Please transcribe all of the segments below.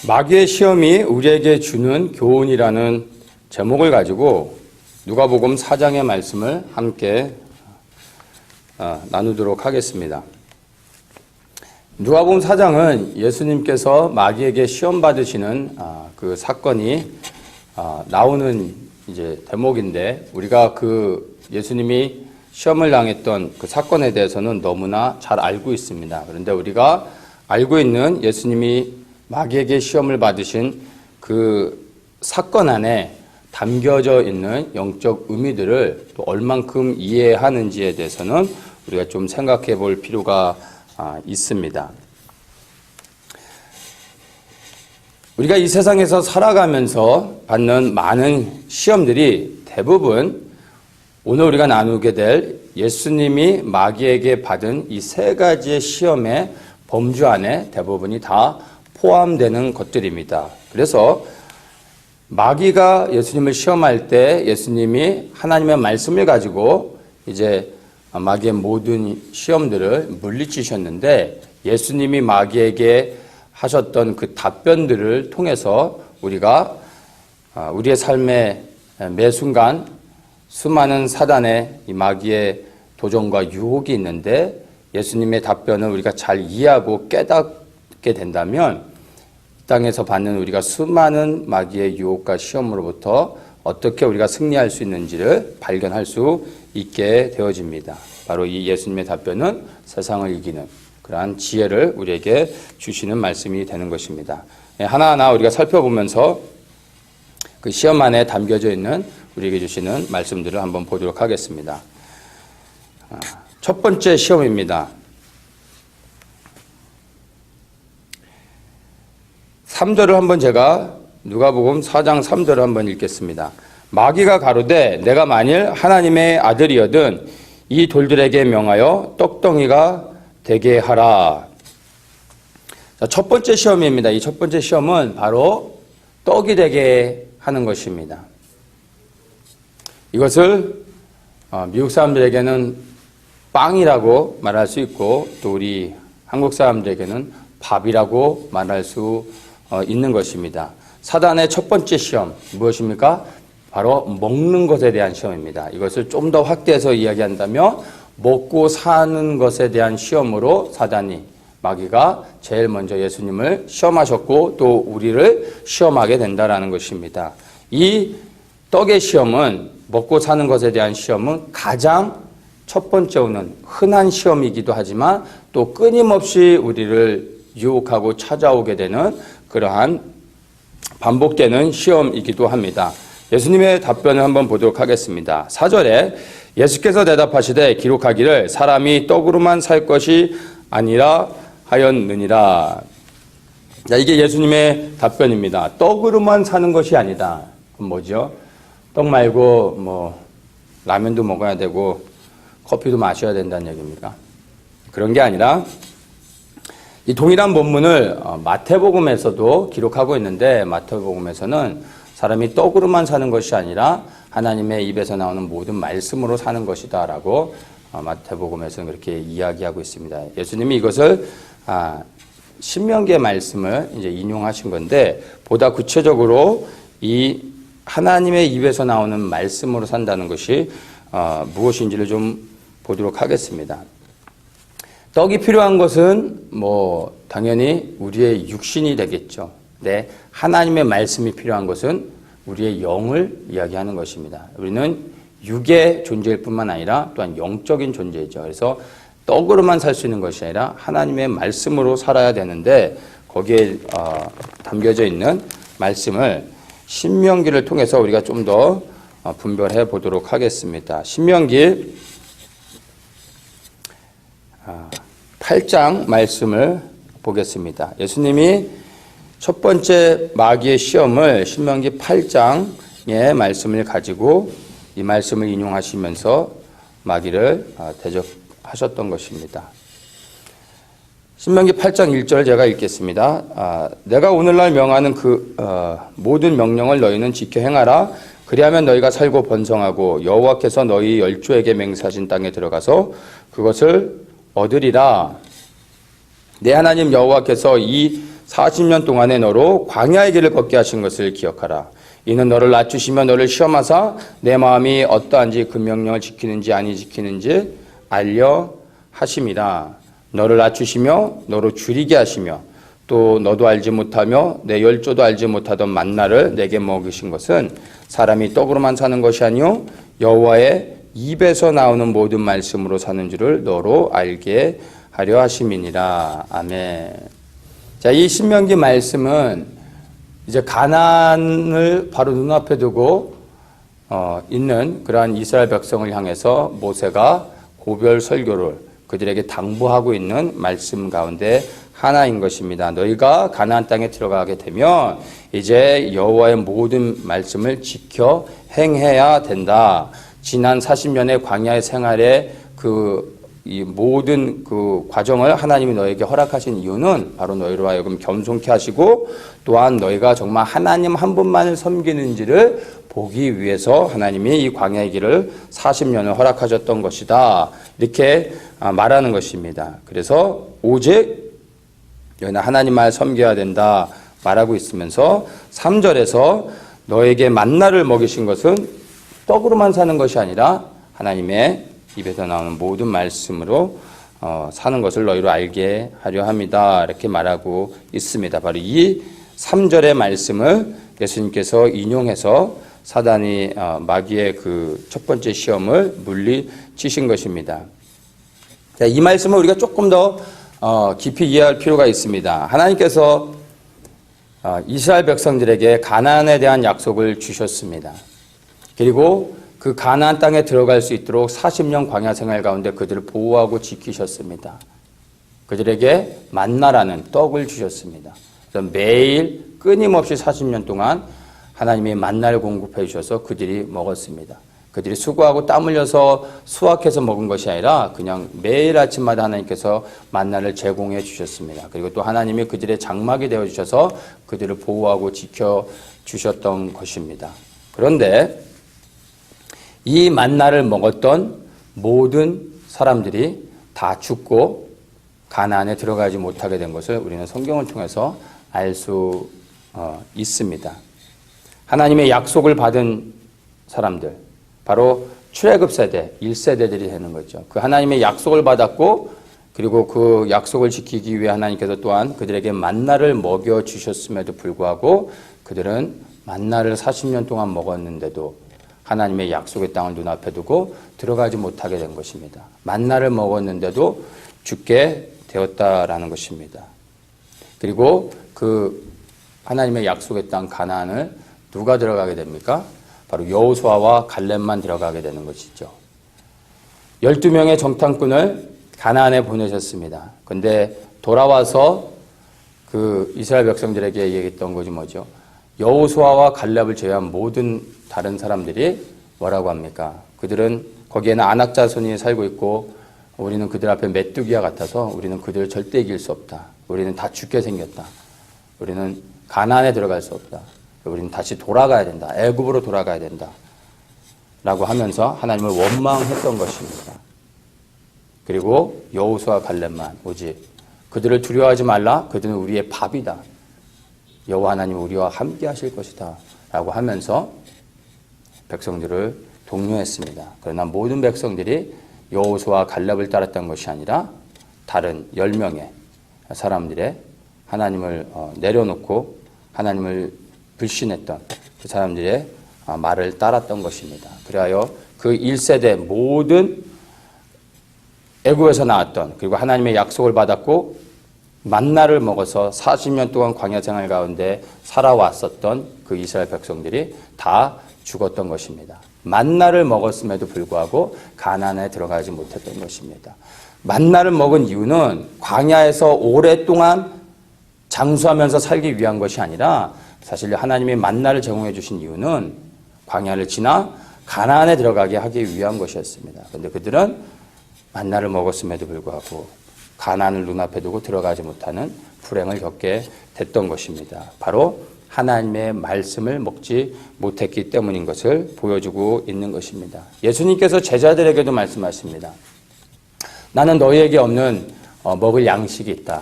마귀의 시험이 우리에게 주는 교훈이라는 제목을 가지고 누가복음 4장의 말씀을 함께 나누도록 하겠습니다. 누가복음 4장은 예수님께서 마귀에게 시험 받으시는 그 사건이 나오는 이제 대목인데, 우리가 그 예수님이 시험을 당했던 그 사건에 대해서는 너무나 잘 알고 있습니다. 그런데 우리가 알고 있는 예수님이 마귀에게 시험을 받으신 그 사건 안에 담겨져 있는 영적 의미들을 또 얼만큼 이해하는지에 대해서는 우리가 좀 생각해 볼 필요가 있습니다. 우리가 이 세상에서 살아가면서 받는 많은 시험들이 대부분 오늘 우리가 나누게 될 예수님이 마귀에게 받은 이 세 가지의 시험의 범주 안에 대부분이 다 포함되는 것들입니다. 그래서 마귀가 예수님을 시험할 때 예수님이 하나님의 말씀을 가지고 이제 마귀의 모든 시험들을 물리치셨는데, 예수님이 마귀에게 하셨던 그 답변들을 통해서 우리가 우리의 삶의 매 순간 수많은 사단의 이 마귀의 도전과 유혹이 있는데, 예수님의 답변을 우리가 잘 이해하고 깨닫게 된다면 이 땅에서 받는 우리가 수많은 마귀의 유혹과 시험으로부터 어떻게 우리가 승리할 수 있는지를 발견할 수 있게 되어집니다. 바로 이 예수님의 답변은 세상을 이기는 그러한 지혜를 우리에게 주시는 말씀이 되는 것입니다. 하나하나 우리가 살펴보면서 그 시험 안에 담겨져 있는 우리에게 주시는 말씀들을 한번 보도록 하겠습니다. 첫 번째 시험입니다. 3절을 한번 제가 누가복음 4장 3절을 한번 읽겠습니다. 마귀가 가로되 내가 만일 하나님의 아들이거든 이 돌들에게 명하여 떡덩이가 되게 하라. 자, 첫 번째 시험입니다. 이 첫 번째 시험은 바로 떡이 되게 하는 것입니다. 이것을 미국 사람들에게는 빵이라고 말할 수 있고, 또 우리 한국 사람들에게는 밥이라고 말할 수 있는 것입니다. 사단의 첫 번째 시험 무엇입니까? 바로 먹는 것에 대한 시험입니다. 이것을 좀 더 확대해서 이야기한다면 먹고 사는 것에 대한 시험으로 사단이, 마귀가 제일 먼저 예수님을 시험하셨고 또 우리를 시험하게 된다라는 것입니다. 이 떡의 시험은, 먹고 사는 것에 대한 시험은 가장 첫 번째 오는 흔한 시험이기도 하지만 또 끊임없이 우리를 유혹하고 찾아오게 되는 그러한 반복되는 시험이기도 합니다. 예수님의 답변을 한번 보도록 하겠습니다. 4절에 예수께서 대답하시되 기록하기를 사람이 떡으로만 살 것이 아니라 하였느니라. 자, 이게 예수님의 답변입니다. 떡으로만 사는 것이 아니다. 그럼 뭐죠? 떡 말고 뭐 라면도 먹어야 되고 커피도 마셔야 된다는 얘기입니까? 그런 게 아니라 이 동일한 본문을 마태복음에서도 기록하고 있는데, 마태복음에서는 사람이 떡으로만 사는 것이 아니라 하나님의 입에서 나오는 모든 말씀으로 사는 것이다 라고 마태복음에서는 그렇게 이야기하고 있습니다. 예수님이 이것을 신명기의 말씀을 이제 인용하신 건데, 보다 구체적으로 이 하나님의 입에서 나오는 말씀으로 산다는 것이 무엇인지를 좀 보도록 하겠습니다. 떡이 필요한 것은 뭐 당연히 우리의 육신이 되겠죠. 네, 하나님의 말씀이 필요한 것은 우리의 영을 이야기하는 것입니다. 우리는 육의 존재일 뿐만 아니라 또한 영적인 존재이죠. 그래서 떡으로만 살 수 있는 것이 아니라 하나님의 말씀으로 살아야 되는데, 거기에 담겨져 있는 말씀을 신명기를 통해서 우리가 좀 더 분별해 보도록 하겠습니다. 신명기 8장 말씀을 보겠습니다. 예수님이 첫 번째 마귀의 시험을 신명기 8장의 말씀을 가지고 이 말씀을 인용하시면서 마귀를 대적하셨던 것입니다. 신명기 8장 1절 제가 읽겠습니다. 내가 오늘날 명하는 그 모든 명령을 너희는 지켜 행하라. 그리하면 너희가 살고 번성하고 여호와께서 너희 열조에게 맹세하신 땅에 들어가서 그것을 얻으리라. 내 하나님 여호와께서 이 40년 동안의 너로 광야의 길을 걷게 하신 것을 기억하라. 이는 너를 낮추시며 너를 시험하사 내 마음이 어떠한지 그 명령을 지키는지 아니 지키는지 알려 하심이라. 너를 낮추시며 너로 줄이게 하시며 또 너도 알지 못하며 내 열조도 알지 못하던 만나를 내게 먹이신 것은 사람이 떡으로만 사는 것이 아니요 여호와의 입에서 나오는 모든 말씀으로 사는 줄을 너로 알게 하려 하심이니라. 아멘. 자, 이 신명기 말씀은 이제 가나안을 바로 눈앞에 두고 있는 그러한 이스라엘 백성을 향해서 모세가 고별 설교를 그들에게 당부하고 있는 말씀 가운데 하나인 것입니다. 너희가 가나안 땅에 들어가게 되면 이제 여호와의 모든 말씀을 지켜 행해야 된다. 지난 40년의 광야의 생활에 이 모든 그 과정을 하나님이 너에게 허락하신 이유는 바로 너희로 하여금 겸손케 하시고 또한 너희가 정말 하나님 한 분만을 섬기는지를 보기 위해서 하나님이 이 광야의 길을 40년을 허락하셨던 것이다. 이렇게 말하는 것입니다. 그래서 오직 너희는 하나님만 섬겨야 된다 말하고 있으면서 3절에서 너에게 만나를 먹이신 것은 떡으로만 사는 것이 아니라 하나님의 입에서 나오는 모든 말씀으로 사는 것을 너희로 알게 하려 합니다. 이렇게 말하고 있습니다. 바로 이 3절의 말씀을 예수님께서 인용해서 사단이 마귀의 그 첫 번째 시험을 물리치신 것입니다. 자, 이 말씀을 우리가 조금 더 깊이 이해할 필요가 있습니다. 하나님께서 이스라엘 백성들에게 가나안에 대한 약속을 주셨습니다. 그리고 그 가나안 땅에 들어갈 수 있도록 40년 광야 생활 가운데 그들을 보호하고 지키셨습니다. 그들에게 만나라는 떡을 주셨습니다. 그래서 매일 끊임없이 40년 동안 하나님이 만나를 공급해 주셔서 그들이 먹었습니다. 그들이 수고하고 땀 흘려서 수확해서 먹은 것이 아니라 그냥 매일 아침마다 하나님께서 만나를 제공해 주셨습니다. 그리고 또 하나님이 그들의 장막이 되어 주셔서 그들을 보호하고 지켜 주셨던 것입니다. 그런데 이 만나를 먹었던 모든 사람들이 다 죽고 가나안에 들어가지 못하게 된 것을 우리는 성경을 통해서 알 수 있습니다. 하나님의 약속을 받은 사람들, 바로 출애굽 세대, 1세대들이 되는 거죠. 그 하나님의 약속을 받았고 그리고 그 약속을 지키기 위해 하나님께서 또한 그들에게 만나를 먹여주셨음에도 불구하고 그들은 만나를 40년 동안 먹었는데도 하나님의 약속의 땅을 눈앞에 두고 들어가지 못하게 된 것입니다. 만나를 먹었는데도 죽게 되었다라는 것입니다. 그리고 그 하나님의 약속의 땅 가나안을 누가 들어가게 됩니까? 바로 여호수아와 갈렙만 들어가게 되는 것이죠. 12명의 정탐꾼을 가나안에 보내셨습니다. 그런데 돌아와서 그 이스라엘 백성들에게 얘기했던 것이 뭐죠? 여호수아와 갈렙을 제외한 모든 다른 사람들이 뭐라고 합니까? 그들은 거기에는 아낙 자손이 살고 있고 우리는 그들 앞에 메뚜기와 같아서 우리는 그들을 절대 이길 수 없다. 우리는 다 죽게 생겼다. 우리는 가나안에 들어갈 수 없다. 우리는 다시 돌아가야 된다. 애굽으로 돌아가야 된다. 라고 하면서 하나님을 원망했던 것입니다. 그리고 여호수아 갈렙만 오직 그들을 두려워하지 말라. 그들은 우리의 밥이다. 여호와 하나님 우리와 함께 하실 것이다. 라고 하면서 백성들을 독려했습니다. 그러나 모든 백성들이 여호수아 갈렙을 따랐던 것이 아니라 다른 10명의 사람들의 하나님을 내려놓고 하나님을 불신했던 그 사람들의 말을 따랐던 것입니다. 그리하여 그 1세대 모든 애굽에서 나왔던 그리고 하나님의 약속을 받았고 만나를 먹어서 40년 동안 광야 생활 가운데 살아왔었던 그 이스라엘 백성들이 다 죽었던 것입니다. 만나를 먹었음에도 불구하고 가나안에 들어가지 못했던 것입니다. 만나를 먹은 이유는 광야에서 오랫동안 장수하면서 살기 위한 것이 아니라 사실 하나님이 만나를 제공해 주신 이유는 광야를 지나 가나안에 들어가게 하기 위한 것이었습니다. 그런데 그들은 만나를 먹었음에도 불구하고 가나안을 눈앞에 두고 들어가지 못하는 불행을 겪게 됐던 것입니다. 바로 하나님의 말씀을 먹지 못했기 때문인 것을 보여주고 있는 것입니다. 예수님께서 제자들에게도 말씀하십니다. 나는 너희에게 없는 먹을 양식이 있다.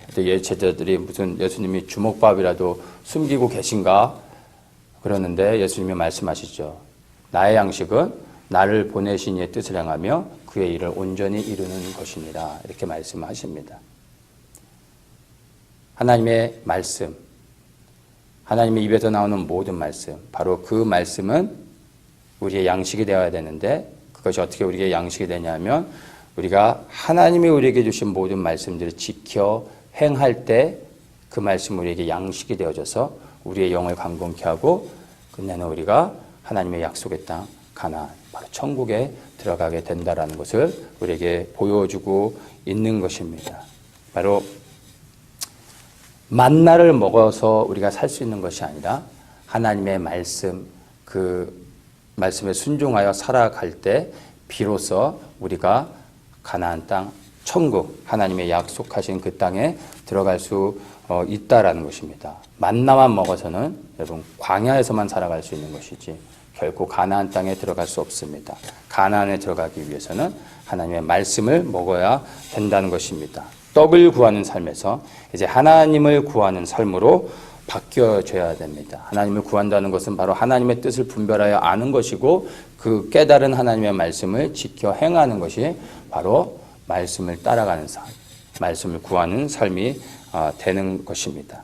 그때 제자들이 무슨 예수님이 주먹밥이라도 숨기고 계신가 그러는데 예수님이 말씀하시죠. 나의 양식은 나를 보내신 이의 뜻을 행하며 그의 일을 온전히 이루는 것이니라. 이렇게 말씀하십니다. 하나님의 말씀, 하나님의 입에서 나오는 모든 말씀, 바로 그 말씀은 우리의 양식이 되어야 되는데 그것이 어떻게 우리에게 양식이 되냐면 우리가 하나님이 우리에게 주신 모든 말씀들을 지켜 행할 때 그 말씀 우리에게 양식이 되어져서 우리의 영을 강건케 하고 끝내는 우리가 하나님의 약속의 땅 가나안, 바로 천국에 들어가게 된다라는 것을 우리에게 보여주고 있는 것입니다. 바로 만나를 먹어서 우리가 살 수 있는 것이 아니라 하나님의 말씀, 그 말씀에 순종하여 살아갈 때 비로소 우리가 가나안 땅, 천국, 하나님의 약속하신 그 땅에 들어갈 수 있다라는 것입니다. 만나만 먹어서는 여러분 광야에서만 살아갈 수 있는 것이지 결코 가나안 땅에 들어갈 수 없습니다. 가나안에 들어가기 위해서는 하나님의 말씀을 먹어야 된다는 것입니다. 떡을 구하는 삶에서 이제 하나님을 구하는 삶으로 바뀌어져야 됩니다. 하나님을 구한다는 것은 바로 하나님의 뜻을 분별하여 아는 것이고 그 깨달은 하나님의 말씀을 지켜 행하는 것이 바로 말씀을 따라가는 삶, 말씀을 구하는 삶이 되는 것입니다.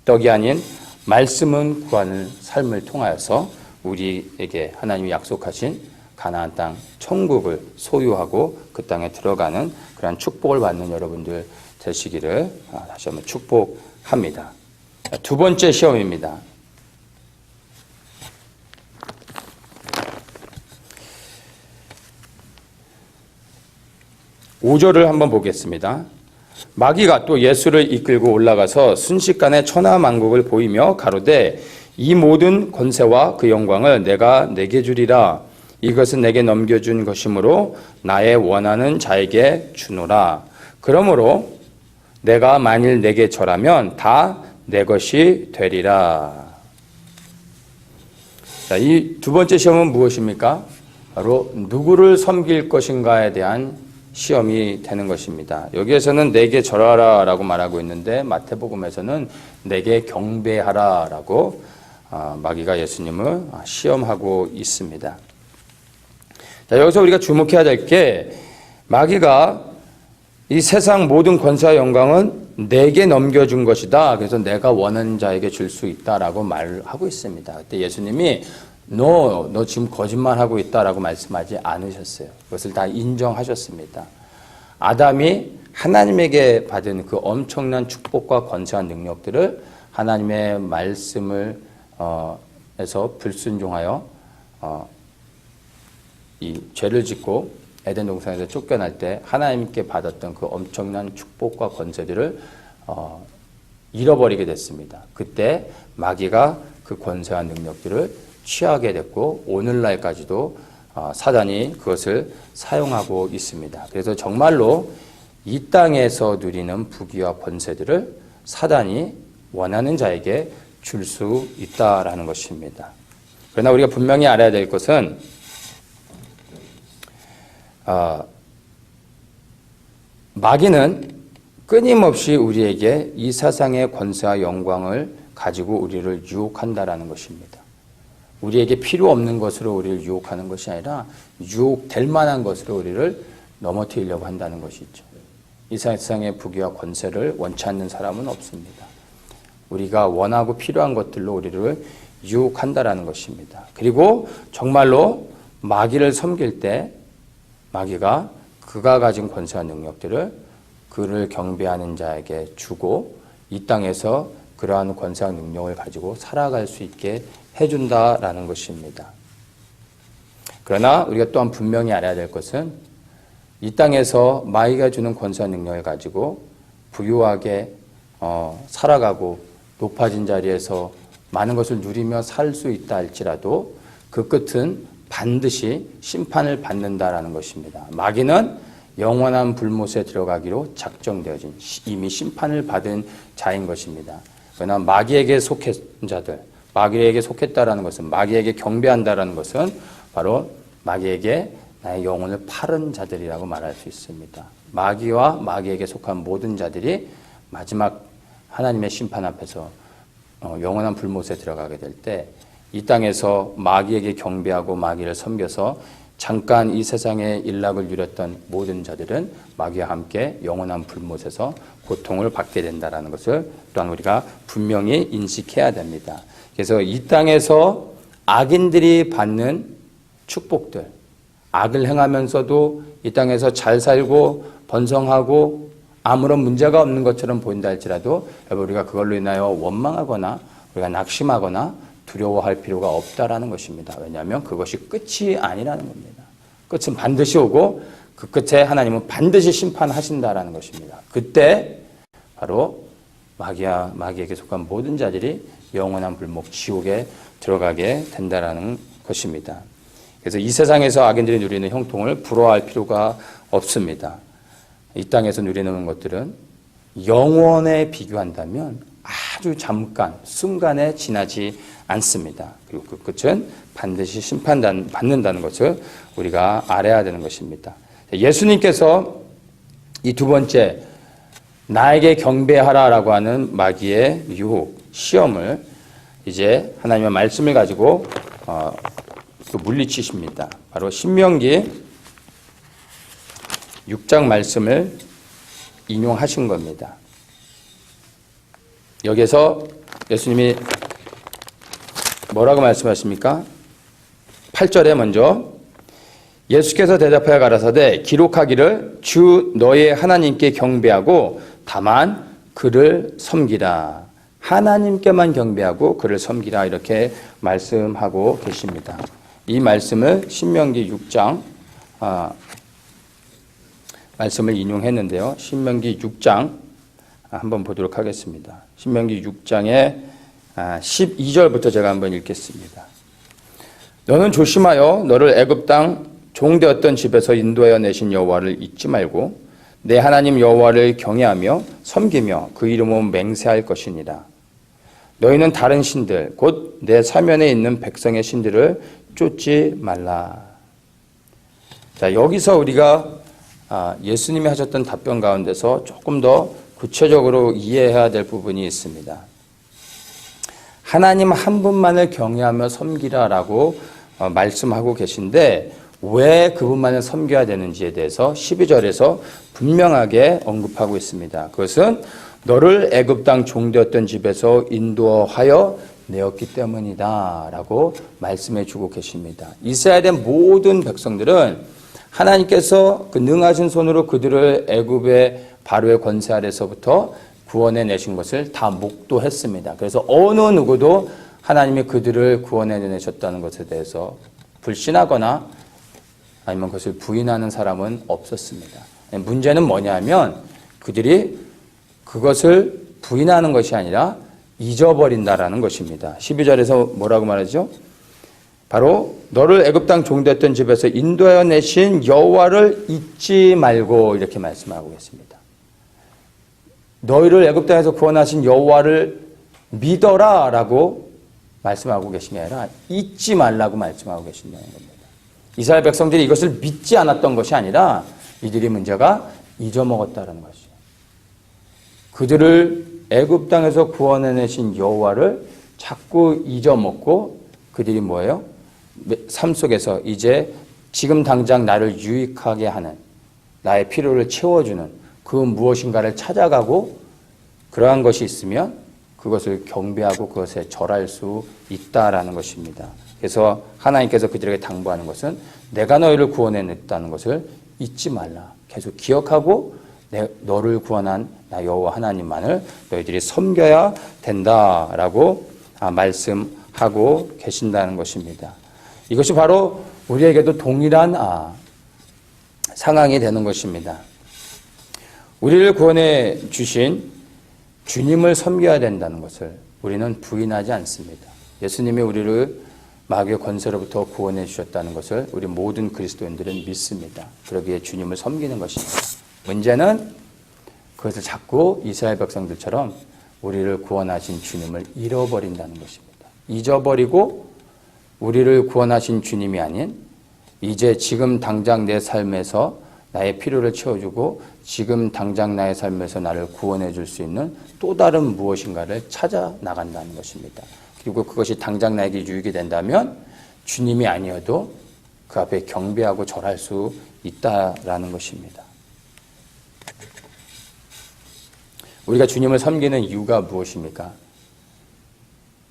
떡이 아닌 말씀은 구하는 삶을 통하여서 우리에게 하나님이 약속하신 가나안 땅 천국을 소유하고 그 땅에 들어가는 그러한 축복을 받는 여러분들 되시기를 다시 한번 축복합니다. 두 번째 시험입니다. (5절을) 한번 보겠습니다. 마귀가 또 예수를 이끌고 올라가서 순식간에 천하만국을 보이며 가로되 이 모든 권세와 그 영광을 내가 내게 주리라. 이것은 내게 넘겨준 것이므로 나의 원하는 자에게 주노라. 그러므로 내가 만일 내게 절하면 다 내 것이 되리라. 자, 이 두 번째 시험은 무엇입니까? 바로 누구를 섬길 것인가에 대한 시험이 되는 것입니다. 여기에서는 내게 절하라 라고 말하고 있는데 마태복음에서는 내게 경배하라 라고 마귀가 예수님을 시험하고 있습니다. 자, 여기서 우리가 주목해야 될 게 마귀가 이 세상 모든 권세와 영광은 내게 넘겨준 것이다. 그래서 내가 원하는 자에게 줄 수 있다라고 말을 하고 있습니다. 그때 예수님이 너 지금 거짓말하고 있다라고 말씀하지 않으셨어요. 그것을 다 인정하셨습니다. 아담이 하나님에게 받은 그 엄청난 축복과 권세와 능력들을 하나님의 말씀을 에서 불순종하여 이 죄를 짓고 에덴 동산에서 쫓겨날 때 하나님께 받았던 그 엄청난 축복과 권세들을 잃어버리게 됐습니다. 그때 마귀가 그 권세와 능력들을 취하게 됐고 오늘날까지도 사단이 그것을 사용하고 있습니다. 그래서 정말로 이 땅에서 누리는 부귀와 권세들을 사단이 원하는 자에게 줄 수 있다라는 것입니다. 그러나 우리가 분명히 알아야 될 것은 마귀는 끊임없이 우리에게 이 세상의 권세와 영광을 가지고 우리를 유혹한다라는 것입니다. 우리에게 필요 없는 것으로 우리를 유혹하는 것이 아니라 유혹될 만한 것으로 우리를 넘어뜨리려고 한다는 것이죠. 이 세상의 부귀와 권세를 원치 않는 사람은 없습니다. 우리가 원하고 필요한 것들로 우리를 유혹한다라는 것입니다. 그리고 정말로 마귀를 섬길 때 마귀가 그가 가진 권세와 능력들을 그를 경배하는 자에게 주고 이 땅에서 그러한 권세와 능력을 가지고 살아갈 수 있게 해준다라는 것입니다. 그러나 우리가 또한 분명히 알아야 될 것은 이 땅에서 마귀가 주는 권세와 능력을 가지고 부유하게 살아가고 높아진 자리에서 많은 것을 누리며 살 수 있다 할지라도 그 끝은 반드시 심판을 받는다라는 것입니다. 마귀는 영원한 불못에 들어가기로 작정되어진 이미 심판을 받은 자인 것입니다. 그러나 마귀에게 속한 자들, 마귀에게 속했다라는 것은 마귀에게 경배한다라는 것은 바로 마귀에게 나의 영혼을 팔은 자들이라고 말할 수 있습니다. 마귀와 마귀에게 속한 모든 자들이 마지막 하나님의 심판 앞에서 영원한 불못에 들어가게 될 때 이 땅에서 마귀에게 경배하고 마귀를 섬겨서 잠깐 이 세상의 일락을 누렸던 모든 자들은 마귀와 함께 영원한 불못에서 고통을 받게 된다는 것을 또한 우리가 분명히 인식해야 됩니다. 그래서 이 땅에서 악인들이 받는 축복들, 악을 행하면서도 이 땅에서 잘 살고 번성하고 아무런 문제가 없는 것처럼 보인다 할지라도 우리가 그걸로 인하여 원망하거나 우리가 낙심하거나 두려워할 필요가 없다라는 것입니다. 왜냐하면 그것이 끝이 아니라는 겁니다. 끝은 반드시 오고 그 끝에 하나님은 반드시 심판하신다라는 것입니다. 그때 바로 마귀에게 속한 모든 자들이 영원한 불목 지옥에 들어가게 된다라는 것입니다. 그래서 이 세상에서 악인들이 누리는 형통을 부러워할 필요가 없습니다. 이 땅에서 누리는 것들은 영원에 비교한다면 아주 잠깐, 순간에 지나지 않습니다. 그리고 그 끝은 반드시 심판받는다는 것을 우리가 알아야 되는 것입니다. 예수님께서 이 두 번째, 나에게 경배하라라고 하는 마귀의 유혹, 시험을 이제 하나님의 말씀을 가지고 물리치십니다. 바로 신명기 6장 말씀을 인용하신 겁니다. 여기서 예수님이 뭐라고 말씀하십니까? 8절에 먼저 예수께서 대답하여 가라사대 기록하기를 주 너의 하나님께 경배하고 다만 그를 섬기라. 하나님께만 경배하고 그를 섬기라 이렇게 말씀하고 계십니다. 이 말씀을 신명기 6장 말씀을 인용했는데요. 신명기 6장 한번 보도록 하겠습니다. 신명기 6장의 12절부터 제가 한번 읽겠습니다. 너는 조심하여 너를 애굽 땅 종되었던 집에서 인도하여 내신 여호와를 잊지 말고 내 하나님 여호와를 경외하며 섬기며 그 이름으로 맹세할 것이니라. 너희는 다른 신들 곧 내 사면에 있는 백성의 신들을 쫓지 말라. 자, 여기서 우리가 예수님이 하셨던 답변 가운데서 조금 더 구체적으로 이해해야 될 부분이 있습니다. 하나님 한 분만을 경외하며 섬기라라고 말씀하고 계신데 왜 그분만을 섬겨야 되는지에 대해서 12절에서 분명하게 언급하고 있습니다. 그것은 너를 애굽 땅 종되었던 집에서 인도하여 내었기 때문이다 라고 말씀해 주고 계십니다. 이스라엘의 모든 백성들은 하나님께서 그 능하신 손으로 그들을 애굽의 바로의 권세 아래서부터 구원해 내신 것을 다 목도했습니다. 그래서 어느 누구도 하나님이 그들을 구원해 내셨다는 것에 대해서 불신하거나 아니면 그것을 부인하는 사람은 없었습니다. 문제는 뭐냐면 그들이 그것을 부인하는 것이 아니라 잊어버린다라는 것입니다. 12절에서 뭐라고 말하죠? 바로 너를 애굽 땅 종되었던 집에서 인도하여 내신 여호와를 잊지 말고 이렇게 말씀하고 계십니다. 너희를 애굽 땅에서 구원하신 여호와를 믿어라라고 말씀하고 계신 게 아니라 잊지 말라고 말씀하고 계신다는 겁니다. 이스라엘 백성들이 이것을 믿지 않았던 것이 아니라 이들이 문제가 잊어먹었다는 것이에요. 그들을 애굽 땅에서 구원해내신 여호와를 자꾸 잊어먹고 그들이 뭐예요? 삶 속에서 이제 지금 당장 나를 유익하게 하는 나의 필요를 채워주는 그 무엇인가를 찾아가고 그러한 것이 있으면 그것을 경배하고 그것에 절할 수 있다라는 것입니다. 그래서 하나님께서 그들에게 당부하는 것은 내가 너희를 구원해냈다는 것을 잊지 말라. 계속 기억하고 너를 구원한 나 여호와 하나님만을 너희들이 섬겨야 된다라고 말씀하고 계신다는 것입니다. 이것이 바로 우리에게도 동일한 상황이 되는 것입니다. 우리를 구원해 주신 주님을 섬겨야 된다는 것을 우리는 부인하지 않습니다. 예수님이 우리를 마귀의 권세로부터 구원해 주셨다는 것을 우리 모든 그리스도인들은 믿습니다. 그러기에 주님을 섬기는 것입니다. 문제는 그것을 자꾸 이스라엘 백성들처럼 우리를 구원하신 주님을 잃어버린다는 것입니다. 잊어버리고 우리를 구원하신 주님이 아닌 이제 지금 당장 내 삶에서 나의 필요를 채워주고 지금 당장 나의 삶에서 나를 구원해 줄 수 있는 또 다른 무엇인가를 찾아 나간다는 것입니다. 그리고 그것이 당장 나에게 유익이 된다면 주님이 아니어도 그 앞에 경배하고 절할 수 있다라는 것입니다. 우리가 주님을 섬기는 이유가 무엇입니까?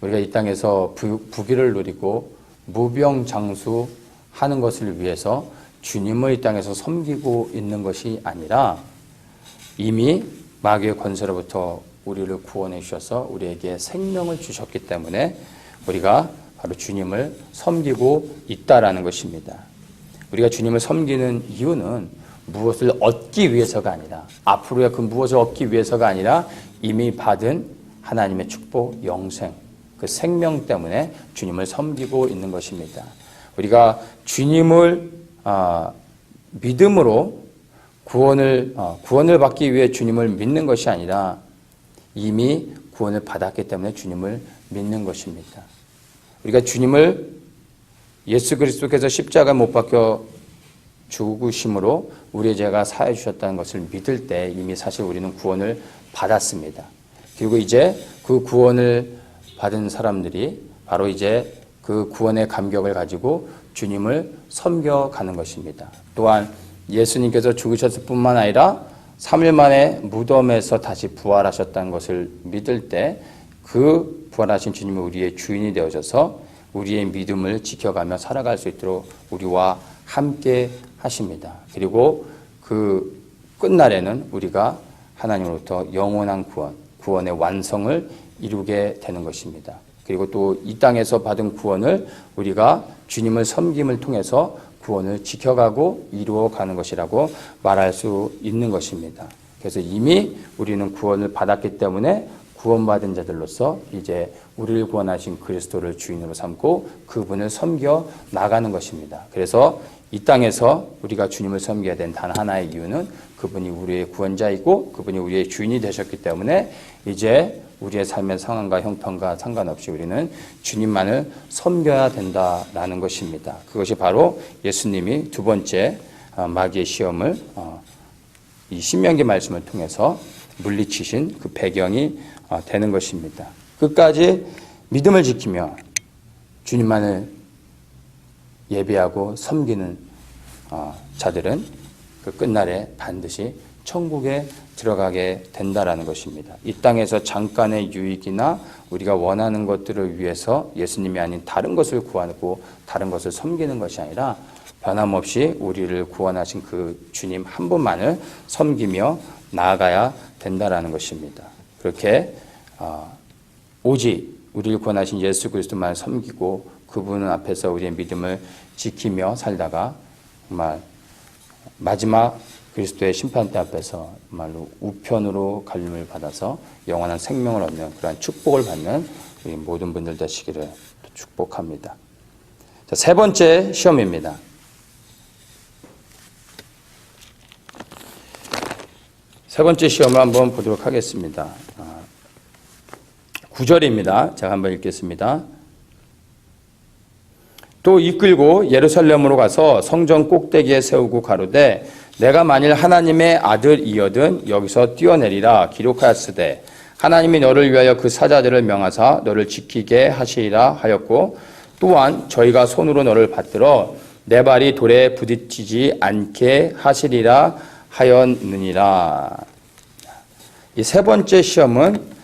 우리가 이 땅에서 부귀를 누리고 무병장수하는 것을 위해서 주님을 이 땅에서 섬기고 있는 것이 아니라 이미 마귀의 권세로부터 우리를 구원해 주셔서 우리에게 생명을 주셨기 때문에 우리가 바로 주님을 섬기고 있다라는 것입니다. 우리가 주님을 섬기는 이유는 무엇을 얻기 위해서가 아니라 앞으로의 그 무엇을 얻기 위해서가 아니라 이미 받은 하나님의 축복, 영생, 그 생명 때문에 주님을 섬기고 있는 것입니다. 우리가 주님을 믿음으로 구원을 받기 위해 주님을 믿는 것이 아니라 이미 구원을 받았기 때문에 주님을 믿는 것입니다. 우리가 주님을 예수 그리스도께서 십자가에 못 박혀 죽으심으로 우리의 죄가 사해 주셨다는 것을 믿을 때 이미 사실 우리는 구원을 받았습니다. 그리고 이제 그 구원을 받은 사람들이 바로 이제 그 구원의 감격을 가지고 주님을 섬겨가는 것입니다. 또한 예수님께서 죽으셨을 뿐만 아니라 3일 만에 무덤에서 다시 부활하셨다는 것을 믿을 때 그 부활하신 주님이 우리의 주인이 되어져서 우리의 믿음을 지켜가며 살아갈 수 있도록 우리와 함께 하십니다. 그리고 그 끝날에는 우리가 하나님으로부터 영원한 구원의 완성을 이루게 되는 것입니다. 그리고 또 이 땅에서 받은 구원을 우리가 주님을 섬김을 통해서 구원을 지켜가고 이루어가는 것이라고 말할 수 있는 것입니다. 그래서 이미 우리는 구원을 받았기 때문에 구원받은 자들로서 이제 우리를 구원하신 그리스도를 주인으로 삼고 그분을 섬겨 나가는 것입니다. 그래서 이 땅에서 우리가 주님을 섬겨야 된 단 하나의 이유는 그분이 우리의 구원자이고 그분이 우리의 주인이 되셨기 때문에 이제 우리의 삶의 상황과 형편과 상관없이 우리는 주님만을 섬겨야 된다라는 것입니다. 그것이 바로 예수님이 두 번째 마귀의 시험을 이 신명기 말씀을 통해서 물리치신 그 배경이 되는 것입니다. 끝까지 믿음을 지키며 주님만을 예배하고 섬기는 자들은 그 끝날에 반드시 천국에 들어가게 된다라는 것입니다. 이 땅에서 잠깐의 유익이나 우리가 원하는 것들을 위해서 예수님이 아닌 다른 것을 구하고 다른 것을 섬기는 것이 아니라 변함없이 우리를 구원하신 그 주님 한 분만을 섬기며 나아가야 된다라는 것입니다. 그렇게 오직 우리를 구원하신 예수 그리스도만 섬기고 그분 앞에서 우리의 믿음을 지키며 살다가 정말 마지막 그리스도의 심판대 앞에서 정말로 우편으로 갈림을 받아서 영원한 생명을 얻는 그러한 축복을 받는 우리 모든 분들 되시기를 축복합니다. 자, 세 번째 시험입니다. 세 번째 시험을 한번 보도록 하겠습니다. 9절입니다. 제가 한번 읽겠습니다. 또 이끌고 예루살렘으로 가서 성전 꼭대기에 세우고 가로되 내가 만일 하나님의 아들이여든 여기서 뛰어내리라 기록하였으되 하나님이 너를 위하여 그 사자들을 명하사 너를 지키게 하시리라 하였고 또한 저희가 손으로 너를 받들어 내 발이 돌에 부딪히지 않게 하시리라 하였느니라. 이 세 번째 시험은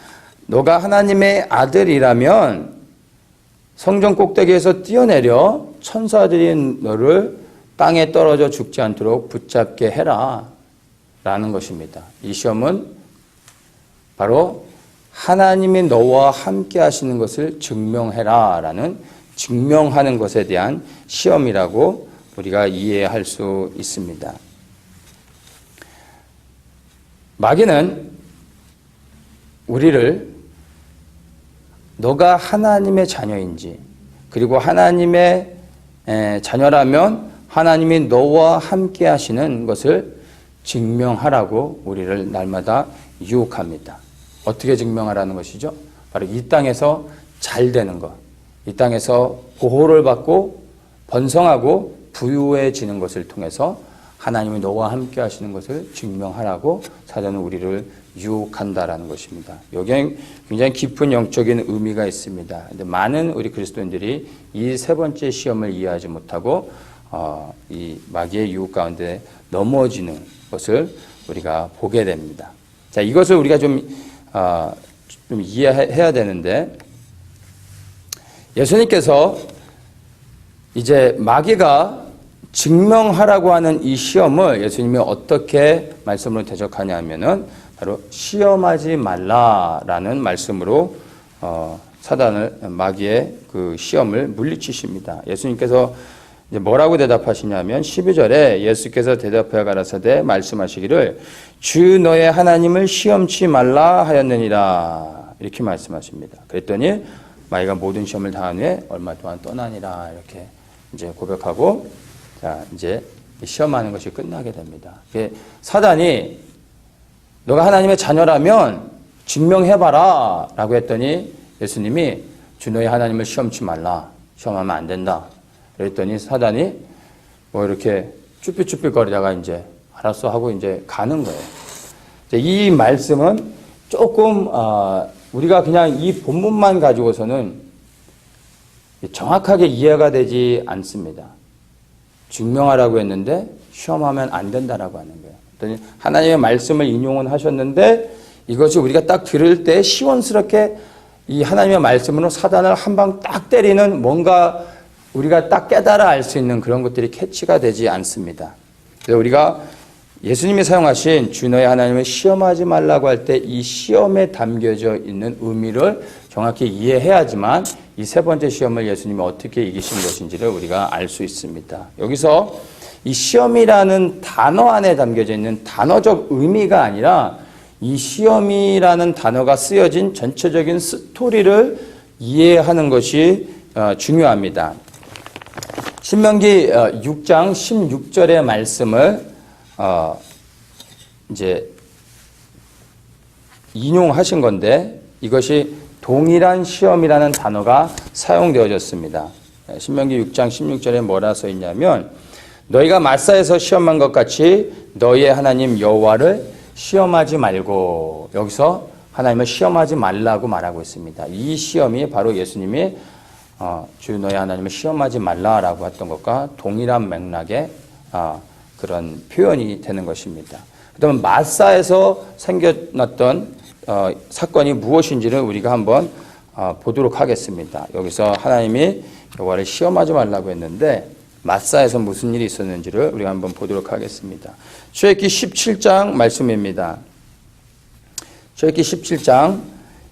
너가 하나님의 아들이라면 성전 꼭대기에서 뛰어내려 천사들이 너를 땅에 떨어져 죽지 않도록 붙잡게 해라 라는 것입니다. 이 시험은 바로 하나님이 너와 함께 하시는 것을 증명해라 라는 증명하는 것에 대한 시험이라고 우리가 이해할 수 있습니다. 마귀는 우리를 너가 하나님의 자녀인지 그리고 하나님의 자녀라면 하나님이 너와 함께 하시는 것을 증명하라고 우리를 날마다 유혹합니다. 어떻게 증명하라는 것이죠? 바로 이 땅에서 잘 되는 것, 이 땅에서 보호를 받고 번성하고 부유해지는 것을 통해서 하나님이 너와 함께 하시는 것을 증명하라고 사단은 우리를 유혹한다라는 것입니다. 여기에 굉장히 깊은 영적인 의미가 있습니다. 근데 많은 우리 그리스도인들이 이 세 번째 시험을 이해하지 못하고 이 마귀의 유혹 가운데 넘어지는 것을 우리가 보게 됩니다. 자, 이것을 우리가 좀 이해해야 되는데, 예수님께서 이제 마귀가 증명하라고 하는 이 시험을 예수님이 어떻게 말씀으로 대적하냐면은 바로 시험하지 말라라는 말씀으로 사단을, 마귀의 그 시험을 물리치십니다. 예수님께서 이제 뭐라고 대답하시냐면 12절에 예수께서 대답하여 가라사대 말씀하시기를 주 너의 하나님을 시험치 말라 하였느니라, 이렇게 말씀하십니다. 그랬더니 마귀가 모든 시험을 당한 후에 얼마 동안 떠나니라, 이렇게 이제 고백하고, 자, 이제 시험하는 것이 끝나게 됩니다. 사단이 너가 하나님의 자녀라면 증명해봐라 라고 했더니 예수님이 주 너의 하나님을 시험치 말라, 시험하면 안 된다 그랬더니 사단이 뭐 이렇게 쭈삣쭈삣거리다가 이제 알았어 하고 이제 가는 거예요. 이 말씀은 조금 우리가 그냥 이 본문만 가지고서는 정확하게 이해가 되지 않습니다. 증명하라고 했는데 시험하면 안 된다라고 하는 거예요. 그랬더니 하나님의 말씀을 인용은 하셨는데 이것이 우리가 딱 들을 때 시원스럽게 이 하나님의 말씀으로 사단을 한 방 딱 때리는, 뭔가 우리가 딱 깨달아 알 수 있는 그런 것들이 캐치가 되지 않습니다. 그래서 우리가 예수님이 사용하신 주 너의 하나님을 시험하지 말라고 할 때 이 시험에 담겨져 있는 의미를 정확히 이해해야지만 이 세 번째 시험을 예수님이 어떻게 이기신 것인지를 우리가 알 수 있습니다. 여기서 이 시험이라는 단어 안에 담겨져 있는 단어적 의미가 아니라 이 시험이라는 단어가 쓰여진 전체적인 스토리를 이해하는 것이 중요합니다. 신명기 6장 16절의 말씀을 이제 인용하신 건데, 이것이 동일한 시험이라는 단어가 사용되어졌습니다. 신명기 6장 16절에 뭐라 써 있냐면 너희가 마사에서 시험한 것 같이 너희의 하나님 여호와를 시험하지 말고, 여기서 하나님을 시험하지 말라고 말하고 있습니다. 이 시험이 바로 예수님이 주 너희 하나님을 시험하지 말라라고 했던 것과 동일한 맥락의 그런 표현이 되는 것입니다. 그다음에 마사에서 생겨났던 사건이 무엇인지를 우리가 한번 보도록 하겠습니다. 여기서 하나님이 여호와를 시험하지 말라고 했는데 마사에서 무슨 일이 있었는지를 우리가 한번 보도록 하겠습니다. 출애굽기 17장 말씀입니다. 출애굽기 17장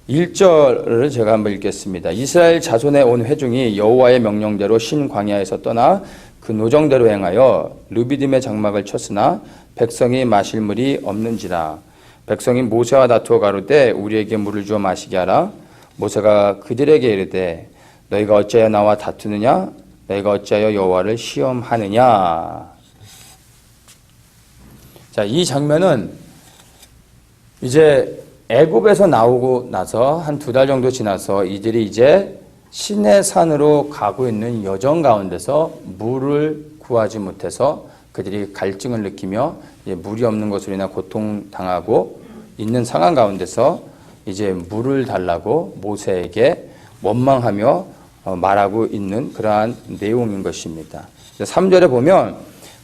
1절을 제가 한번 읽겠습니다. 이스라엘 자손의 온 회중이 여호와의 명령대로 신 광야에서 떠나 그 노정대로 행하여 르비딤의 장막을 쳤으나 백성이 마실 물이 없는지라. 백성이 모세와 다투어 가로되 우리에게 물을 주어 마시게 하라. 모세가 그들에게 이르되 너희가 어찌하여 나와 다투느냐? 너희가 어찌하여 여호와를 시험하느냐? 자, 이 장면은 이제 애굽에서 나오고 나서 한 2달 정도 지나서 이들이 이제 시내산으로 가고 있는 여정 가운데서 물을 구하지 못해서 그들이 갈증을 느끼며 이제 물이 없는 것으로 인해 고통당하고 있는 상황 가운데서 이제 물을 달라고 모세에게 원망하며 말하고 있는 그러한 내용인 것입니다. 3절에 보면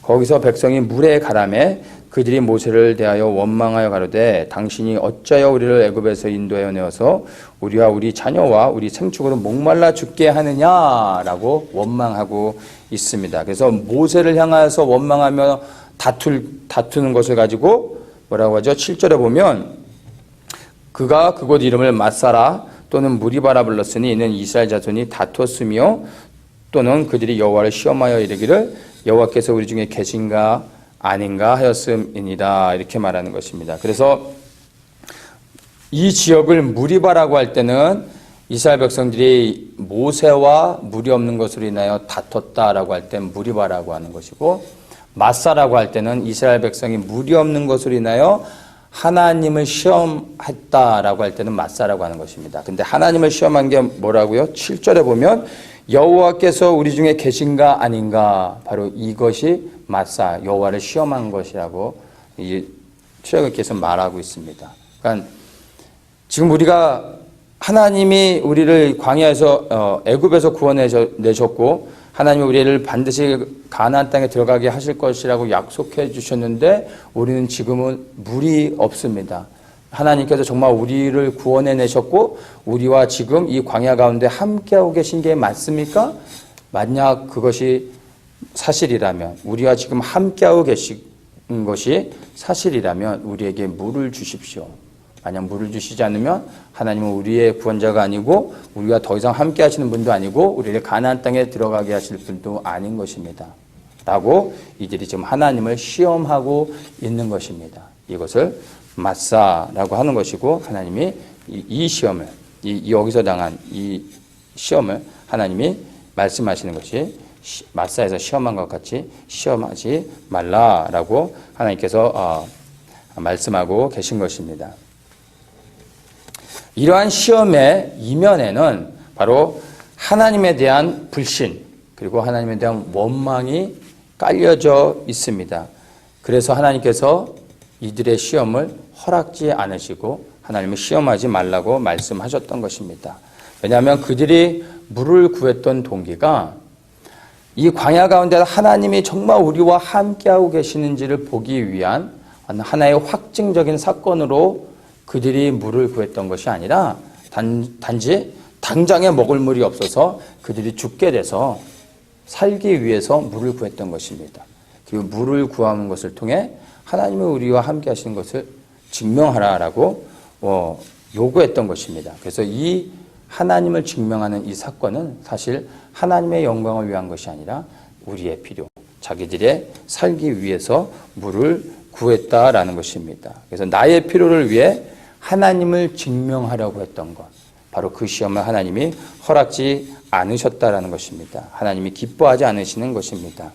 거기서 백성이 물에 가라매 그들이 모세를 대하여 원망하여 가로되 당신이 어찌하여 우리를 애굽에서 인도하여 내어서 우리와 우리 자녀와 우리 생축으로 목말라 죽게 하느냐라고 원망하고 있습니다. 그래서 모세를 향하여서 원망하며 다투는 것을 가지고 뭐라고 하죠? 7절에 보면 그가 그곳 이름을 마사라 또는 무리바라 불렀으니 이는 이스라엘 자손이 다퉜으며 또는 그들이 여호와를 시험하여 이르기를 여호와께서 우리 중에 계신가 아닌가 하였음이니라, 이렇게 말하는 것입니다. 그래서 이 지역을 무리바라고 할 때는 이스라엘 백성들이 모세와 물이 없는 것으로 인하여 다퉜다라고 할 때 무리바라고 하는 것이고, 마사라고 할 때는 이스라엘 백성이 물이 없는 것으로 인하여 하나님을 시험했다라고 할 때는 마사라고 하는 것입니다. 근데 하나님을 시험한 게 뭐라고요? 7절에 보면 여호와께서 우리 중에 계신가 아닌가, 바로 이것이 마사, 여호와를 시험한 것이라고 이 출애굽께서 말하고 있습니다. 그러니까 지금 우리가 하나님이 우리를 광야에서 애굽에서 구원내셨고 하나님이 우리를 반드시 가나안 땅에 들어가게 하실 것이라고 약속해 주셨는데 우리는 지금은 물이 없습니다. 하나님께서 정말 우리를 구원해내셨고 우리와 지금 이 광야 가운데 함께하고 계신 게 맞습니까? 만약 그것이 사실이라면 우리와 지금 함께하고 계신 것이 사실이라면 우리에게 물을 주십시오. 만약 물을 주시지 않으면 하나님은 우리의 구원자가 아니고 우리와 더 이상 함께 하시는 분도 아니고 우리를 가나안 땅에 들어가게 하실 분도 아닌 것입니다. 라고 이들이 지금 하나님을 시험하고 있는 것입니다. 이것을 마사라고 하는 것이고 하나님이 이 시험을 여기서 당한 이 시험을 하나님이 말씀하시는 것이 마사에서 시험한 것 같이 시험하지 말라라고 하나님께서 말씀하고 계신 것입니다. 이러한 시험의 이면에는 바로 하나님에 대한 불신 그리고 하나님에 대한 원망이 깔려져 있습니다. 그래서 하나님께서 이들의 시험을 허락지 않으시고 하나님을 시험하지 말라고 말씀하셨던 것입니다. 왜냐하면 그들이 물을 구했던 동기가 이 광야 가운데 하나님이 정말 우리와 함께하고 계시는지를 보기 위한 하나의 확증적인 사건으로 그들이 물을 구했던 것이 아니라 단지 당장에 먹을 물이 없어서 그들이 죽게 돼서 살기 위해서 물을 구했던 것입니다. 그리고 물을 구하는 것을 통해 하나님이 우리와 함께 하시는 것을 증명하라라고 요구했던 것입니다. 그래서 이 하나님을 증명하는 이 사건은 사실 하나님의 영광을 위한 것이 아니라 우리의 필요, 자기들의 살기 위해서 물을 구했다라는 것입니다. 그래서 나의 필요를 위해 하나님을 증명하려고 했던 것, 바로 그 시험을 하나님이 허락지 않으셨다라는 것입니다. 하나님이 기뻐하지 않으시는 것입니다.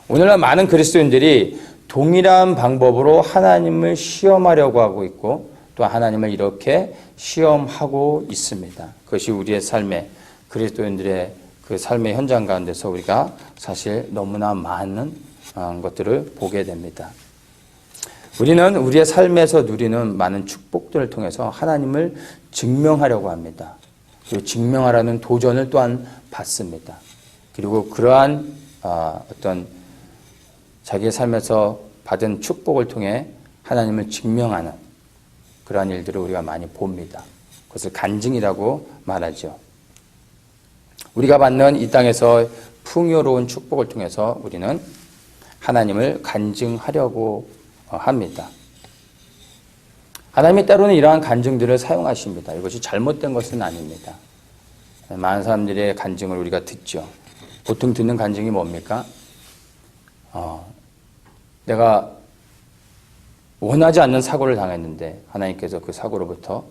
오늘날 많은 그리스도인들이 동일한 방법으로 하나님을 시험하려고 하고 있고 또 하나님을 이렇게 시험하고 있습니다. 그것이 우리의 삶에 그리스도인들의 그 삶의 현장 가운데서 우리가 사실 너무나 많은 것들을 보게 됩니다. 우리는 우리의 삶에서 누리는 많은 축복들을 통해서 하나님을 증명하려고 합니다. 그리고 증명하라는 도전을 또한 받습니다. 그리고 그러한 어떤 자기의 삶에서 받은 축복을 통해 하나님을 증명하는 그러한 일들을 우리가 많이 봅니다. 그것을 간증이라고 말하죠. 우리가 받는 이 땅에서 풍요로운 축복을 통해서 우리는 하나님을 간증하려고 합니다. 하나님이 때로는 이러한 간증들을 사용하십니다. 이것이 잘못된 것은 아닙니다. 많은 사람들의 간증을 우리가 듣죠. 보통 듣는 간증이 뭡니까? 내가 원하지 않는 사고를 당했는데 하나님께서 그 사고로부터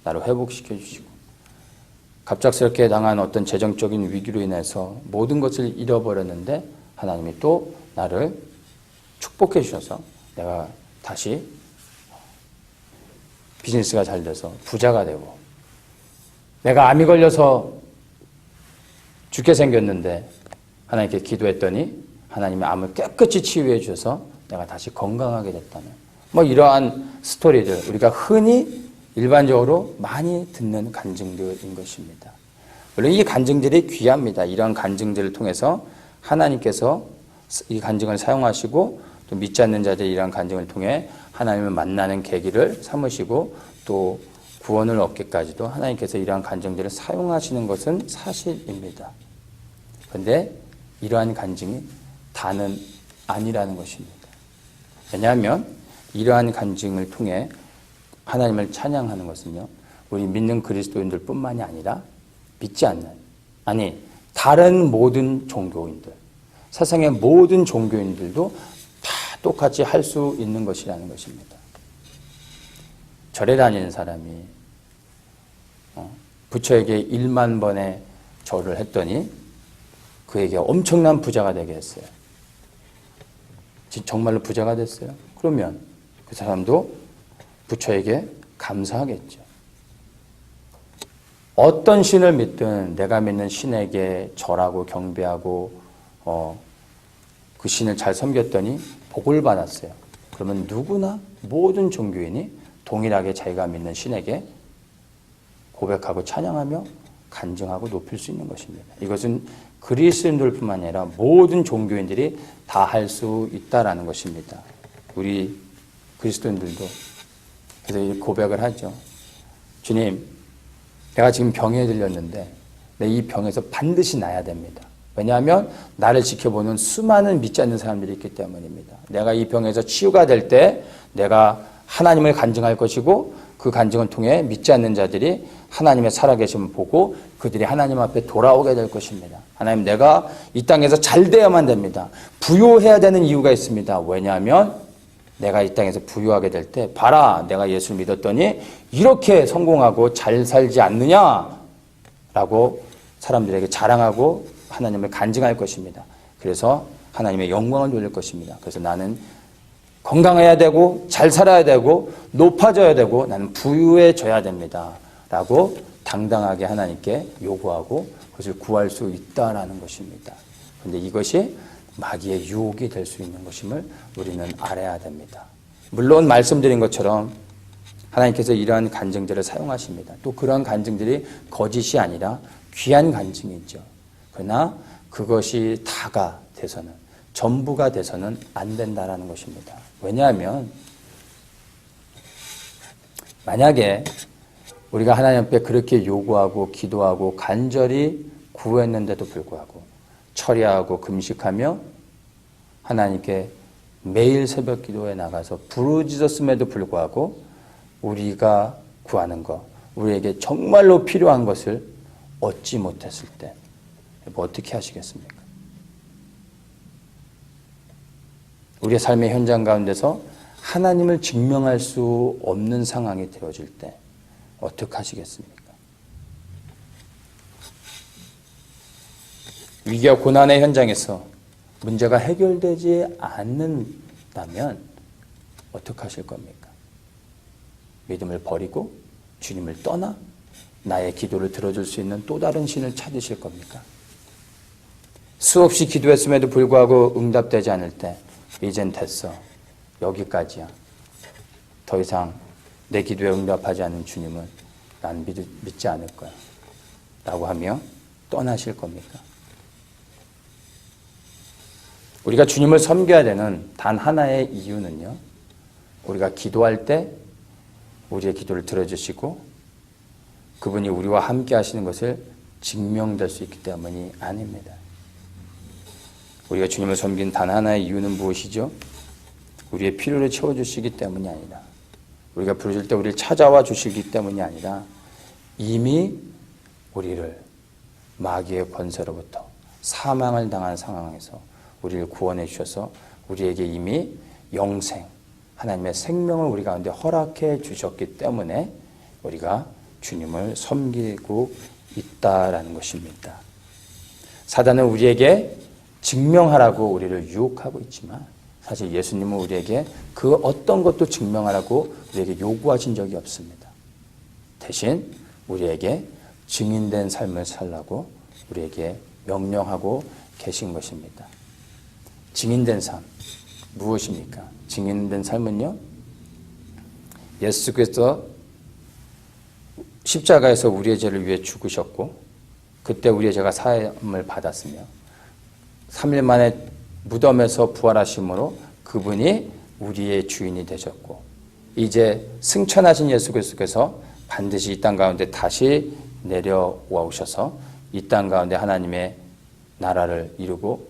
나를 회복시켜 주시고 갑작스럽게 당한 어떤 재정적인 위기로 인해서 모든 것을 잃어버렸는데 하나님이 또 나를 축복해 주셔서 내가 다시 비즈니스가 잘 돼서 부자가 되고 내가 암이 걸려서 죽게 생겼는데 하나님께 기도했더니 하나님이 암을 깨끗이 치유해 주셔서 내가 다시 건강하게 됐다면 이러한 스토리들 우리가 흔히 일반적으로 많이 듣는 간증들인 것입니다. 물론 이 간증들이 귀합니다. 이러한 간증들을 통해서 하나님께서 이 간증을 사용하시고 또 믿지 않는 자들이 이러한 간증을 통해 하나님을 만나는 계기를 삼으시고 또 구원을 얻기까지도 하나님께서 이러한 간증들을 사용하시는 것은 사실입니다. 그런데 이러한 간증이 다는 아니라는 것입니다. 왜냐하면 이러한 간증을 통해 하나님을 찬양하는 것은요, 우리 믿는 그리스도인들 뿐만이 아니라 믿지 않는, 다른 모든 종교인들, 세상의 모든 종교인들도 다 똑같이 할 수 있는 것이라는 것입니다. 절에 다니는 사람이 부처에게 1만 번의 절을 했더니 그에게 엄청난 부자가 되게 했어요. 정말로 부자가 됐어요. 그러면 그 사람도 부처에게 감사하겠죠. 어떤 신을 믿든 내가 믿는 신에게 절하고 경배하고 그 신을 잘 섬겼더니 복을 받았어요. 그러면 누구나 모든 종교인이 동일하게 자기가 믿는 신에게 고백하고 찬양하며 간증하고 높일 수 있는 것입니다. 이것은 그리스도인들뿐만 아니라 모든 종교인들이 다 할 수 있다라는 것입니다. 우리 그리스도인들도 그래서 이 고백을 하죠. 주님, 내가 지금 병에 들렸는데 내 이 병에서 반드시 나야 됩니다. 왜냐하면 나를 지켜보는 수많은 믿지 않는 사람들이 있기 때문입니다. 내가 이 병에서 치유가 될 때 내가 하나님을 간증할 것이고 그 간증을 통해 믿지 않는 자들이 하나님의 살아계심을 보고 그들이 하나님 앞에 돌아오게 될 것입니다. 하나님, 내가 이 땅에서 잘 되어야만 됩니다. 부유해야 되는 이유가 있습니다. 왜냐하면 내가 이 땅에서 부유하게 될 때 봐라, 내가 예수를 믿었더니 이렇게 성공하고 잘 살지 않느냐라고 사람들에게 자랑하고 하나님을 간증할 것입니다. 그래서 하나님의 영광을 돌릴 것입니다. 그래서 나는 건강해야 되고 잘 살아야 되고 높아져야 되고 나는 부유해져야 됩니다. 라고 당당하게 하나님께 요구하고 그것을 구할 수 있다라는 것입니다. 그런데 이것이 마귀의 유혹이 될 수 있는 것임을 우리는 알아야 됩니다. 물론 말씀드린 것처럼 하나님께서 이러한 간증들을 사용하십니다. 또 그러한 간증들이 거짓이 아니라 귀한 간증이죠. 그러나 그것이 다가 돼서는, 전부가 돼서는 안 된다라는 것입니다. 왜냐하면 만약에 우리가 하나님 앞에 그렇게 요구하고 기도하고 간절히 구했는데도 불구하고 철야하고 금식하며 하나님께 매일 새벽 기도에 나가서 부르짖었음에도 불구하고 우리가 구하는 것, 우리에게 정말로 필요한 것을 얻지 못했을 때 어떻게 하시겠습니까? 우리의 삶의 현장 가운데서 하나님을 증명할 수 없는 상황이 되어질 때 어떻게 하시겠습니까? 위기와 고난의 현장에서 문제가 해결되지 않는다면 어떻게 하실 겁니까? 믿음을 버리고 주님을 떠나 나의 기도를 들어줄 수 있는 또 다른 신을 찾으실 겁니까? 수없이 기도했음에도 불구하고 응답되지 않을 때 이젠 됐어. 여기까지야. 더 이상 내 기도에 응답하지 않는 주님은 난 믿지 않을 거야. 라고 하며 떠나실 겁니까? 우리가 주님을 섬겨야 되는 단 하나의 이유는요. 우리가 기도할 때 우리의 기도를 들어주시고 그분이 우리와 함께 하시는 것을 증명될 수 있기 때문이 아닙니다. 우리가 주님을 섬긴 단 하나의 이유는 무엇이죠? 우리의 필요를 채워주시기 때문이 아니라 우리가 부르실 때 우리를 찾아와 주시기 때문이 아니라 이미 우리를 마귀의 권세로부터 사망을 당한 상황에서 우리를 구원해 주셔서 우리에게 이미 영생, 하나님의 생명을 우리 가운데 허락해 주셨기 때문에 우리가 주님을 섬기고 있다라는 것입니다. 사단은 우리에게 증명하라고 우리를 유혹하고 있지만 사실 예수님은 우리에게 그 어떤 것도 증명하라고 우리에게 요구하신 적이 없습니다. 대신 우리에게 증인된 삶을 살라고 우리에게 명령하고 계신 것입니다. 증인된 삶, 무엇입니까? 증인된 삶은요, 예수께서 십자가에서 우리의 죄를 위해 죽으셨고 그때 우리의 죄가 사함을 받았으며 3일 만에 무덤에서 부활하심으로 그분이 우리의 주인이 되셨고 이제 승천하신 예수 그리스도께서 반드시 이 땅 가운데 다시 내려와 오셔서 이 땅 가운데 하나님의 나라를 이루고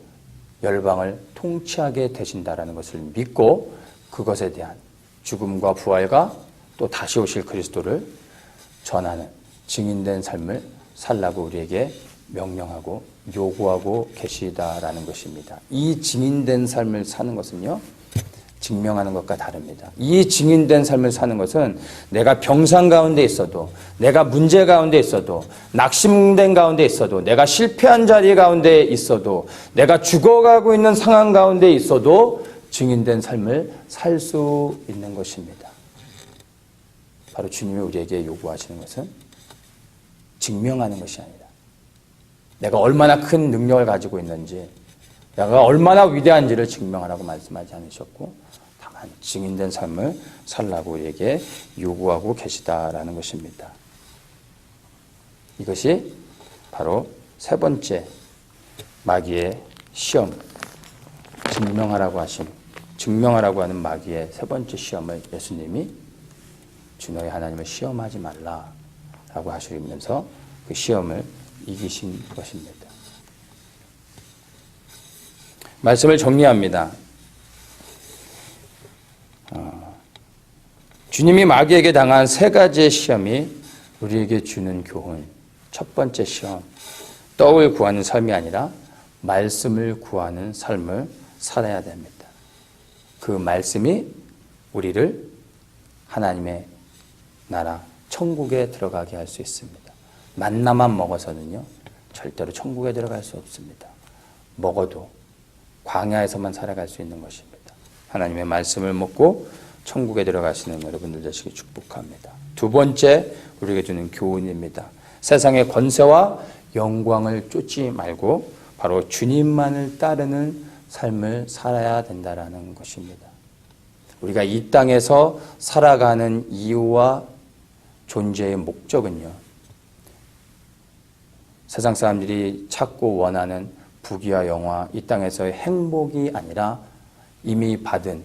열방을 통치하게 되신다라는 것을 믿고 그것에 대한 죽음과 부활과 또 다시 오실 그리스도를 전하는 증인된 삶을 살라고 우리에게 명령하고 요구하고 계시다라는 것입니다. 이 증인된 삶을 사는 것은요, 증명하는 것과 다릅니다. 이 증인된 삶을 사는 것은 내가 병상 가운데 있어도, 내가 문제 가운데 있어도, 낙심된 가운데 있어도, 내가 실패한 자리 가운데 있어도, 내가 죽어가고 있는 상황 가운데 있어도 증인된 삶을 살 수 있는 것입니다. 바로 주님이 우리에게 요구하시는 것은 증명하는 것이 아니라 내가 얼마나 큰 능력을 가지고 있는지, 내가 얼마나 위대한지를 증명하라고 말씀하지 않으셨고 다만 증인된 삶을 살라고 우리에게 요구하고 계시다라는 것입니다. 이것이 바로 세 번째 마귀의 시험, 증명하라고 하는 마귀의 세 번째 시험을 예수님이 주 너의 하나님을 시험하지 말라라고 하시면서 그 시험을 이기신 것입니다. 말씀을 정리합니다. 주님이 마귀에게 당한 세 가지의 시험이 우리에게 주는 교훈. 첫 번째 시험, 떡을 구하는 삶이 아니라 말씀을 구하는 삶을 살아야 됩니다. 그 말씀이 우리를 하나님의 나라, 천국에 들어가게 할 수 있습니다. 만나만 먹어서는요, 절대로 천국에 들어갈 수 없습니다. 먹어도 광야에서만 살아갈 수 있는 것입니다. 하나님의 말씀을 먹고 천국에 들어가시는 여러분들 되시길 축복합니다. 두 번째, 우리에게 주는 교훈입니다. 세상의 권세와 영광을 쫓지 말고 바로 주님만을 따르는 삶을 살아야 된다는 것입니다. 우리가 이 땅에서 살아가는 이유와 존재의 목적은요, 세상 사람들이 찾고 원하는 부귀와 영화, 이 땅에서의 행복이 아니라 이미 받은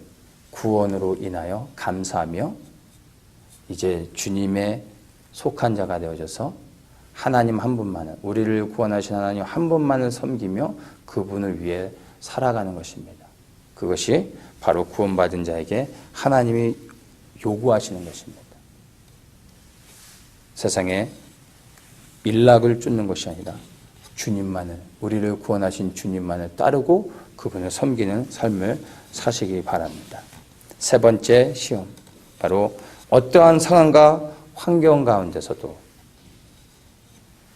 구원으로 인하여 감사하며 이제 주님의 속한 자가 되어져서 하나님 한 분만을, 우리를 구원하신 하나님 한 분만을 섬기며 그분을 위해 살아가는 것입니다. 그것이 바로 구원받은 자에게 하나님이 요구하시는 것입니다. 세상에 일락을 쫓는 것이 아니라 주님만을, 우리를 구원하신 주님만을 따르고 그분을 섬기는 삶을 사시기 바랍니다. 세 번째 시험, 바로 어떠한 상황과 환경 가운데서도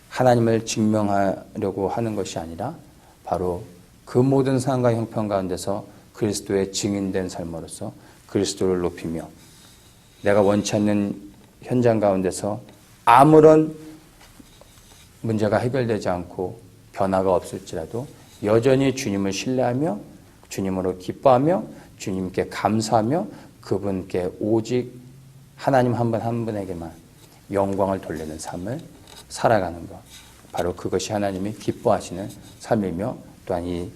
하나님을 증명하려고 하는 것이 아니라 바로 그 모든 상황과 형편 가운데서 그리스도의 증인된 삶으로서 그리스도를 높이며 내가 원치 않는 현장 가운데서 아무런 문제가 해결되지 않고 변화가 없을지라도 여전히 주님을 신뢰하며 주님으로 기뻐하며 주님께 감사하며 그분께 오직 하나님 한 분 한 분에게만 영광을 돌리는 삶을 살아가는 것, 바로 그것이 하나님이 기뻐하시는 삶이며 또한 이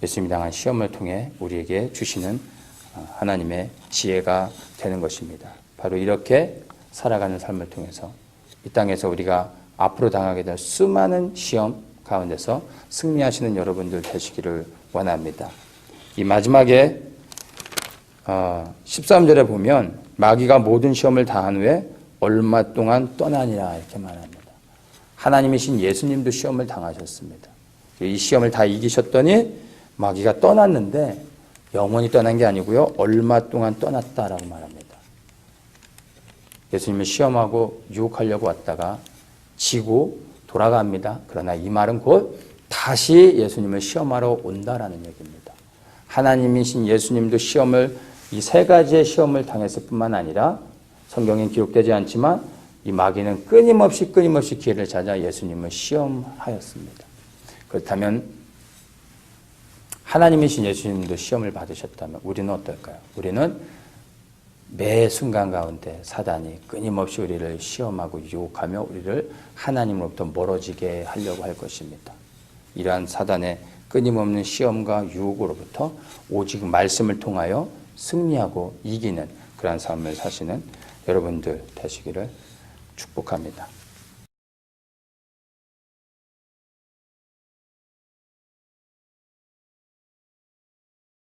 예수님이 당한 시험을 통해 우리에게 주시는 하나님의 지혜가 되는 것입니다. 바로 이렇게 살아가는 삶을 통해서 이 땅에서 우리가 앞으로 당하게 될 수많은 시험 가운데서 승리하시는 여러분들 되시기를 원합니다. 이 마지막에 13절에 보면 마귀가 모든 시험을 다한 후에 얼마 동안 떠나니라 이렇게 말합니다. 하나님이신 예수님도 시험을 당하셨습니다. 이 시험을 다 이기셨더니 마귀가 떠났는데 영원히 떠난 게 아니고요, 얼마 동안 떠났다라고 말합니다. 예수님을 시험하고 유혹하려고 왔다가 지고 돌아갑니다. 그러나 이 말은 곧 다시 예수님을 시험하러 온다라는 얘기입니다. 하나님이신 예수님도 시험을, 이 세 가지의 시험을 당했을 뿐만 아니라 성경엔 기록되지 않지만 이 마귀는 끊임없이 기회를 찾아 예수님을 시험하였습니다. 그렇다면 하나님이신 예수님도 시험을 받으셨다면 우리는 어떨까요? 우리는 매 순간 가운데 사단이 끊임없이 우리를 시험하고 유혹하며 우리를 하나님으로부터 멀어지게 하려고 할 것입니다. 이러한 사단의 끊임없는 시험과 유혹으로부터 오직 말씀을 통하여 승리하고 이기는 그러한 삶을 사시는 여러분들 되시기를 축복합니다.